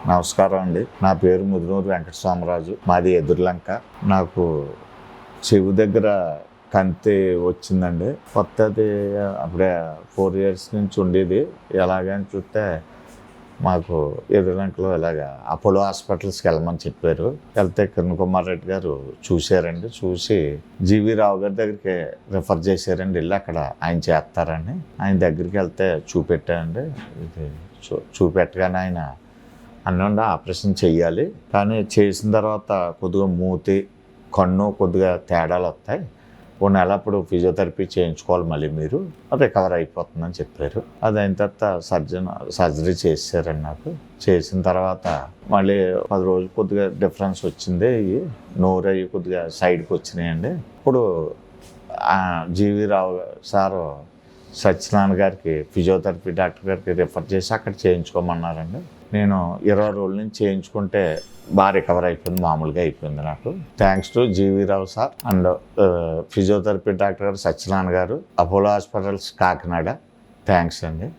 నమస్కారం అండి. నా పేరు ముదునూరు వెంకట సోమరాజు. మాది ఎదురులంక. నాకు చెవి దగ్గర కంతి వచ్చిందండి. కొత్తది అప్పుడే 4 years నుంచి ఉండేది. ఎలాగని చూస్తే మాకు ఎదురులంకలో ఇలాగ అపోలో హాస్పిటల్స్కి వెళ్ళమని చెప్పారు. వెళ్తే కిరణ్ కుమార్ రెడ్డి గారు చూశారండి. చూసి జీవి రావు గారి దగ్గరికి రిఫర్ చేశారండి. వెళ్ళి అక్కడ ఆయన చేస్తారని ఆయన దగ్గరికి వెళ్తే చూపెట్టారండి. ఇది చూపెట్టగానే ఆయన అన్నండి ఆపరేషన్ చెయ్యాలి, కానీ చేసిన తర్వాత కొద్దిగా మూతి కన్ను కొద్దిగా తేడాలు వస్తాయి, 1 నెల అప్పుడు ఫిజియోథెరపీ చేయించుకోవాలి, మళ్ళీ మీరు రికవర్ అయిపోతుందని చెప్పారు. అది అయిన తర్వాత సర్జరీ చేశారండి. నాకు చేసిన తర్వాత మళ్ళీ 10 రోజులు కొద్దిగా డిఫరెన్స్ వచ్చింది. నోరు అయ్యి కొద్దిగా సైడ్కి వచ్చినాయండి. ఇప్పుడు జీవి రావు సారు సత్యనారాయణ గారికి ఫిజియోథెరపీ డాక్టర్ గారికి రిఫర్ చేసి అక్కడ చేయించుకోమన్నారండి. నేను 20 రోజుల నుంచి చేయించుకుంటే బాగా రికవర్ అయిపోయింది, మామూలుగా అయిపోయింది నాకు. Thanks to G V Rao sir and physiotherapy doctor గారు సత్యనారాయణ గారు, అపోలో హాస్పిటల్స్ కాకినాడ. థ్యాంక్స్ అండి.